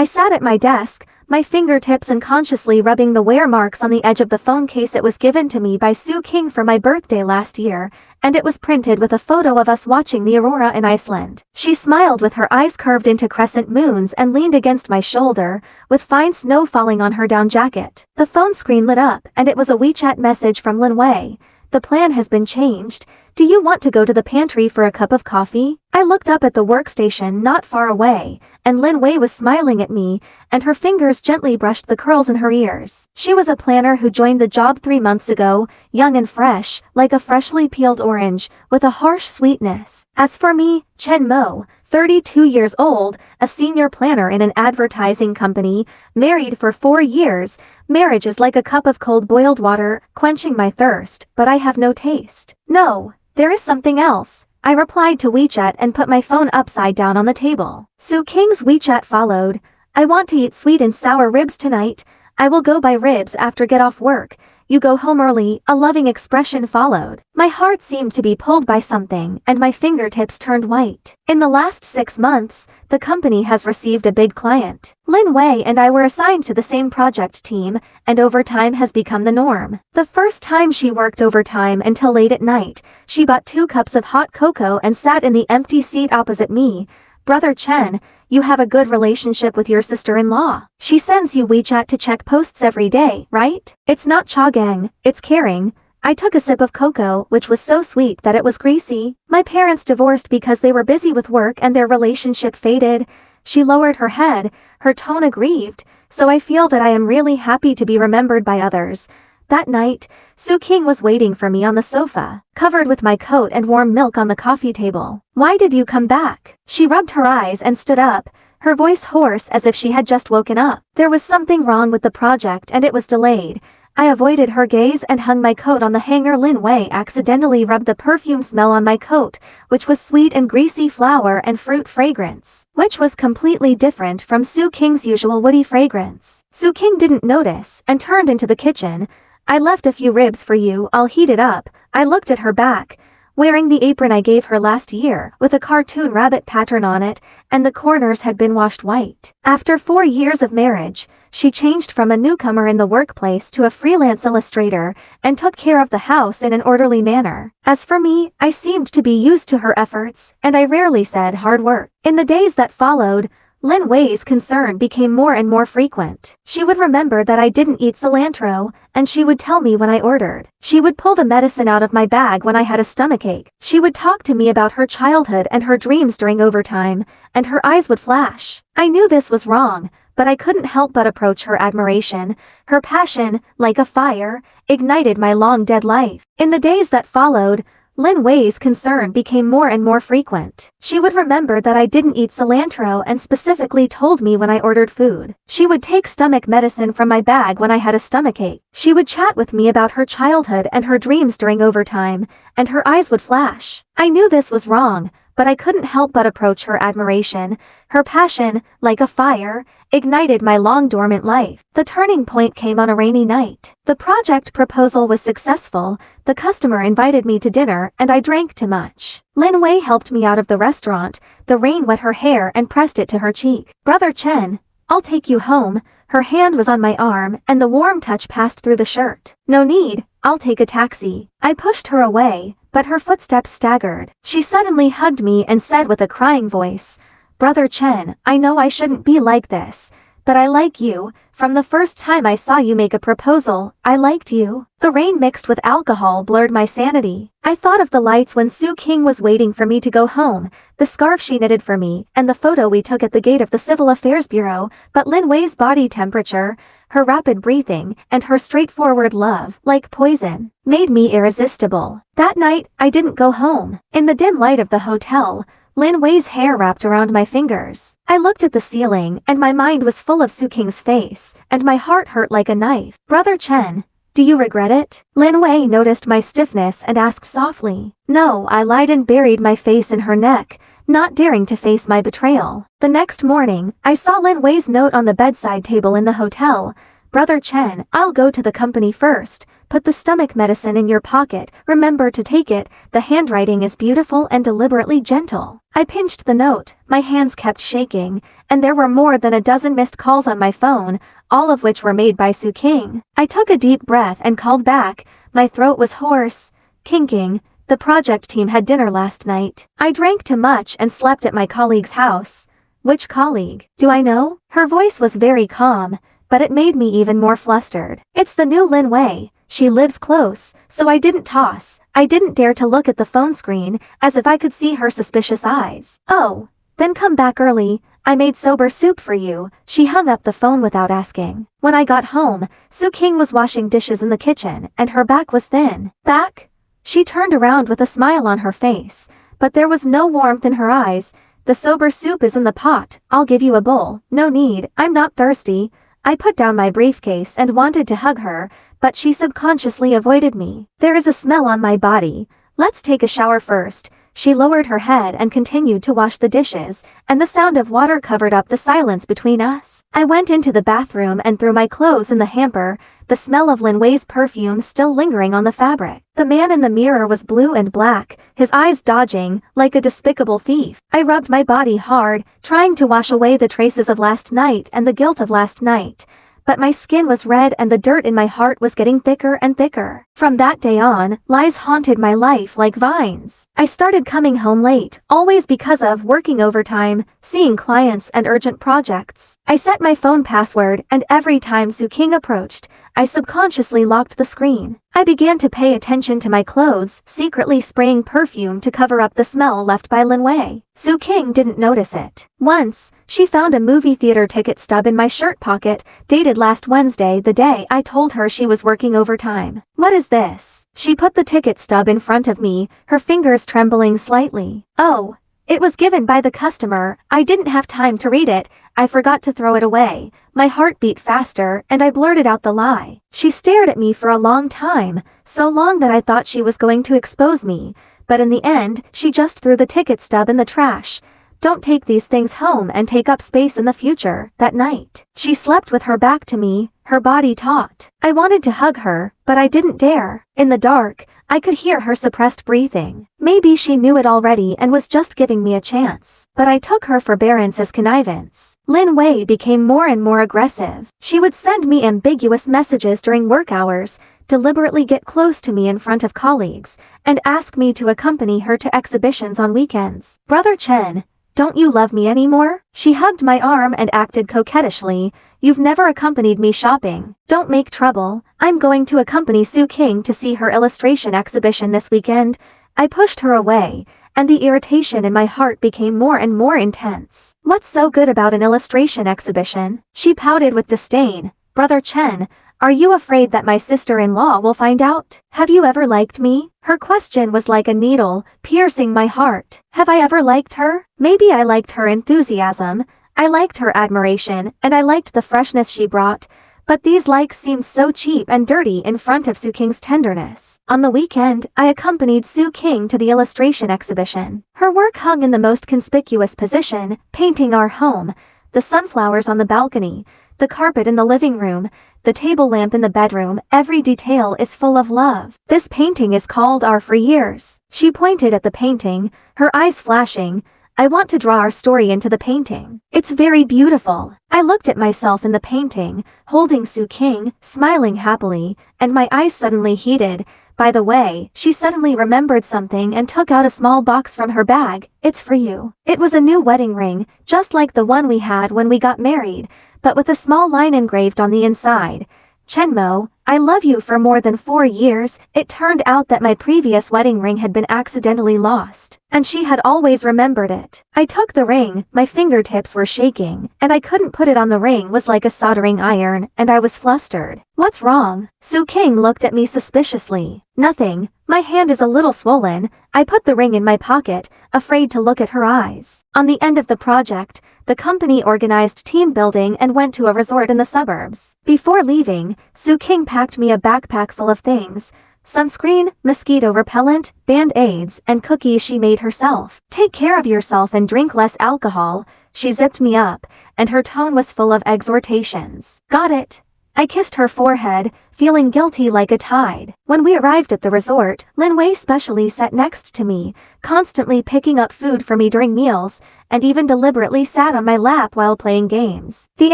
I sat at my desk, my fingertips unconsciously rubbing the wear marks on the edge of the phone case. It was given to me by Sue King for my birthday last year, and it was printed with a photo of us watching the aurora in Iceland. She smiled with her eyes curved into crescent moons and leaned against my shoulder, with fine snow falling on her down jacket. The phone screen lit up, and it was a WeChat message from Lin Wei. The plan has been changed. Do you want to go to the pantry for a cup of coffee? I looked up at the workstation not far away, and Lin Wei was smiling at me, and her fingers gently brushed the curls in her ears. She was a planner who joined the job 3 months ago, young and fresh, like a freshly peeled orange, with a harsh sweetness. As for me, Chen Mo, 32 years old, a senior planner in an advertising company, married for 4 years. Marriage is like a cup of cold boiled water, quenching my thirst, but I have no taste. No, there is something else. I replied to WeChat and put my phone upside down on the table. Sue King's WeChat followed. I want to eat sweet and sour ribs tonight. I will go buy ribs after get off work. You go home early. A loving expression followed. My heart seemed to be pulled by something, and my fingertips turned white. In the last 6 months, the company has received a big client. Lin Wei and I were assigned to the same project team, and overtime has become the norm. The first time she worked overtime until late at night, she bought 2 cups of hot cocoa and sat in the empty seat opposite me. Brother Chen, you have a good relationship with your sister-in-law. She sends you WeChat to check posts every day, right? It's not chagang, it's caring. I took a sip of cocoa, which was so sweet that it was greasy. My parents divorced because they were busy with work and their relationship faded. She lowered her head, her tone aggrieved, so I feel that I am really happy to be remembered by others. That night, Sue King was waiting for me on the sofa, covered with my coat and warm milk on the coffee table. Why did you come back? She rubbed her eyes and stood up, her voice hoarse as if she had just woken up. There was something wrong with the project and it was delayed. I avoided her gaze and hung my coat on the hanger. Lin Wei accidentally rubbed the perfume smell on my coat, which was sweet and greasy flower and fruit fragrance, which was completely different from Sue King's usual woody fragrance. Sue King didn't notice and turned into the kitchen. I left a few ribs for you, I'll heat it up. I looked at her back, wearing the apron I gave her last year, with a cartoon rabbit pattern on it, and the corners had been washed white. After 4 years of marriage, she changed from a newcomer in the workplace to a freelance illustrator, and took care of the house in an orderly manner. As for me, I seemed to be used to her efforts, and I rarely said hard work. In the days that followed, Lin Wei's concern became more and more frequent. She would remember that I didn't eat cilantro, and she would tell me when I ordered. She would pull the medicine out of my bag when I had a stomachache. She would talk to me about her childhood and her dreams during overtime, and her eyes would flash. I knew this was wrong, but I couldn't help but approach her admiration. Her passion, like a fire, ignited my long-dead life. In the days that followed, Lin Wei's concern became more and more frequent. She would remember that I didn't eat cilantro and specifically told me when I ordered food. She would take stomach medicine from my bag when I had a stomachache. She would chat with me about her childhood and her dreams during overtime, and her eyes would flash. I knew this was wrong, but I couldn't help but approach her admiration. Her passion, like a fire, ignited my long-dormant life. The turning point came on a rainy night. The project proposal was successful, the customer invited me to dinner, and I drank too much. Lin Wei helped me out of the restaurant, the rain wet her hair and pressed it to her cheek. Brother Chen, I'll take you home. Her hand was on my arm, and the warm touch passed through the shirt. No need, I'll take a taxi. I pushed her away, but her footsteps staggered. She suddenly hugged me and said with a crying voice, Brother Chen, I know I shouldn't be like this, but I like you. From the first time I saw you make a proposal, I liked you. The rain mixed with alcohol blurred my sanity. I thought of the lights when Sue King was waiting for me to go home, the scarf she knitted for me, and the photo we took at the gate of the Civil Affairs Bureau. But Lin Wei's body temperature, her rapid breathing, and her straightforward love, like poison, made me irresistible. That night, I didn't go home. In the dim light of the hotel, Lin Wei's hair wrapped around my fingers. I looked at the ceiling, and my mind was full of Sue King's face, and my heart hurt like a knife. Brother Chen, do you regret it? Lin Wei noticed my stiffness and asked softly. No, I lied and buried my face in her neck, not daring to face my betrayal. The next morning, I saw Lin Wei's note on the bedside table in the hotel. Brother Chen, I'll go to the company first. Put the stomach medicine in your pocket. Remember to take it. The handwriting is beautiful and deliberately gentle. I pinched the note, my hands kept shaking, and there were more than a dozen missed calls on my phone, all of which were made by Sue King. I took a deep breath and called back. My throat was hoarse, kinking. The project team had dinner last night. I drank too much and slept at my colleague's house. Which colleague? Do I know? Her voice was very calm, but it made me even more flustered. It's the new Lin Wei. She lives close, so I didn't toss. I didn't dare to look at the phone screen, as if I could see her suspicious eyes. Oh, then come back early. I made soba soup for you. She hung up the phone without asking. When I got home, Sue King was washing dishes in the kitchen, and her back was thin. Back? She turned around with a smile on her face, but there was no warmth in her eyes. The soba soup is in the pot. I'll give you a bowl. No need, I'm not thirsty. I put down my briefcase and wanted to hug her, but she subconsciously avoided me. There is a smell on my body. Let's take a shower first. She lowered her head and continued to wash the dishes, and the sound of water covered up the silence between us. I went into the bathroom and threw my clothes in the hamper, the smell of Lin Wei's perfume still lingering on the fabric. The man in the mirror was blue and black, his eyes dodging, like a despicable thief. I rubbed my body hard, trying to wash away the traces of last night and the guilt of last night. But my skin was red and the dirt in my heart was getting thicker and thicker. From that day on, lies haunted my life like vines. I started coming home late, always because of working overtime, seeing clients and urgent projects. I set my phone password, and every time Sue King approached, I subconsciously locked the screen. I began to pay attention to my clothes, secretly spraying perfume to cover up the smell left by Lin Wei. Sue King didn't notice it. Once, she found a movie theater ticket stub in my shirt pocket, dated last Wednesday, the day I told her she was working overtime. What is this? She put the ticket stub in front of me, her fingers trembling slightly. Oh, it was given by the customer. I didn't have time to read it. I forgot to throw it away. My heart beat faster, and I blurted out the lie. She stared at me for a long time, so long that I thought she was going to expose me, but in the end, she just threw the ticket stub in the trash. Don't take these things home and take up space in the future. That night, she slept with her back to me, her body taut. I wanted to hug her, but I didn't dare. In the dark, I could hear her suppressed breathing. Maybe she knew it already and was just giving me a chance. But I took her forbearance as connivance. Lin Wei became more and more aggressive. She would send me ambiguous messages during work hours, deliberately get close to me in front of colleagues, and ask me to accompany her to exhibitions on weekends. Brother Chen, don't you love me anymore? She hugged my arm and acted coquettishly. You've never accompanied me shopping. Don't make trouble. I'm going to accompany Sue King to see her illustration exhibition this weekend. I pushed her away, and the irritation in my heart became more and more intense. What's so good about an illustration exhibition? She pouted with disdain. Brother Chen, are you afraid that my sister-in-law will find out? Have you ever liked me? Her question was like a needle, piercing my heart. Have I ever liked her? Maybe I liked her enthusiasm, I liked her admiration, and I liked the freshness she brought, but these likes seemed so cheap and dirty in front of Sue King's tenderness. On the weekend, I accompanied Sue King to the illustration exhibition. Her work hung in the most conspicuous position, painting our home, the sunflowers on the balcony, the carpet in the living room, the table lamp in the bedroom. Every detail is full of love. This painting is called Our For Years. She pointed at the painting, her eyes flashing. I want to draw our story into the painting. It's very beautiful. I looked at myself in the painting, holding Sue King, smiling happily, and my eyes suddenly heated. By the way, she suddenly remembered something and took out a small box from her bag. It's for you. It was a new wedding ring, just like the one we had when we got married, but with a small line engraved on the inside. Chenmo, I love you for more than 4 years. It turned out that my previous wedding ring had been accidentally lost, and she had always remembered it. I took the ring, my fingertips were shaking, and I couldn't put it on. The ring was like a soldering iron, and I was flustered. What's wrong? Sue King looked at me suspiciously. Nothing. My hand is a little swollen. I put the ring in my pocket, afraid to look at her eyes. On the end of the project, the company organized team building and went to a resort in the suburbs. Before leaving, Sue King packed me a backpack full of things: sunscreen, mosquito repellent, band-aids, and cookies she made herself. Take care of yourself and drink less alcohol. She zipped me up, and her tone was full of exhortations. Got it. I kissed her forehead, feeling guilty like a tide. When we arrived at the resort, Lin Wei specially sat next to me, constantly picking up food for me during meals, and even deliberately sat on my lap while playing games. The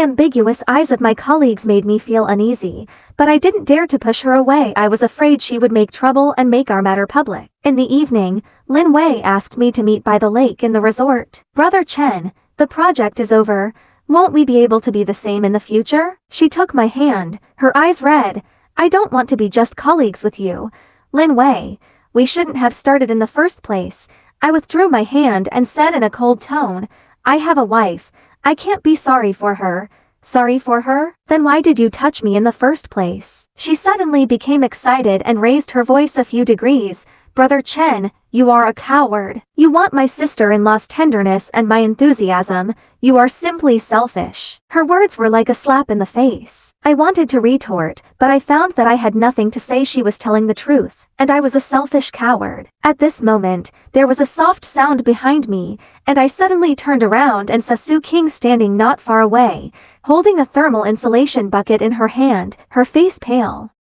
ambiguous eyes of my colleagues made me feel uneasy, but I didn't dare to push her away. I was afraid she would make trouble and make our matter public. In the evening, Lin Wei asked me to meet by the lake in the resort. "Brother Chen, the project is over. Won't we be able to be the same in the future?" She took my hand, her eyes red. "I don't want to be just colleagues with you, Lin Wei. We shouldn't have started in the first place." I withdrew my hand and said in a cold tone, "I have a wife. I can't be sorry for her." "Sorry for her? Then why did you touch me in the first place?" She suddenly became excited and raised her voice a few degrees. "Brother Chen, you are a coward. You want my sister-in-law's tenderness and my enthusiasm. You are simply selfish." Her words were like a slap in the face. I wanted to retort, but I found that I had nothing to say. She was telling the truth, and I was a selfish coward. At this moment, there was a soft sound behind me, and I suddenly turned around and saw Su King standing not far away, holding a thermal insulation bucket in her hand, her face pale.